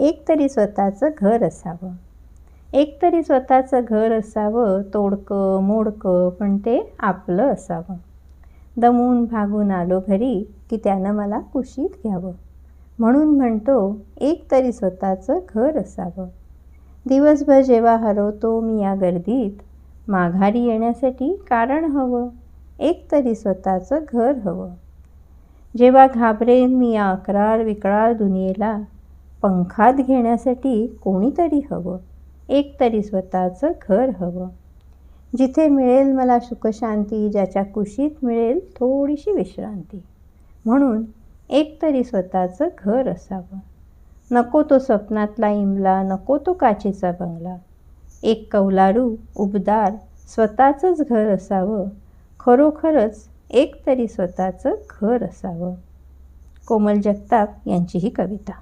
एक तरी स्वतःचं घर असावं. एक तरी स्वतःचं घर असावं, तोडकं मोडकं पण ते आपलं असावं. दमून भागून आलो घरी की त्यानं मला कुशीत घ्यावं. म्हणून म्हणतो एक तरी स्वतःचं घर असावं. दिवसभर जेव्हा हरवतो मी या गर्दीत, माघारी येण्यासाठी कारण हवं. एक तरी स्वतःचं घर हवं. जेव्हा घाबरेन मी या अक्राळ विक्राळ दुनियेला, पंखात घेण्यासाठी कोणीतरी हवं. एक तरी स्वतःचं घर हवं. जिथे मिळेल मला सुखशांती, ज्याच्या कुशीत मिळेल थोडीशी विश्रांती. म्हणून एक तरी स्वतःचं घर असावं. नको तो स्वप्नातला इमला, नको तो काचेचा बंगला. एक कौलारू उबदार स्वतःचंच घर असावं. खरोखरच एक तरी स्वतःचं घर असावं. कोमल जगताप यांची ही कविता.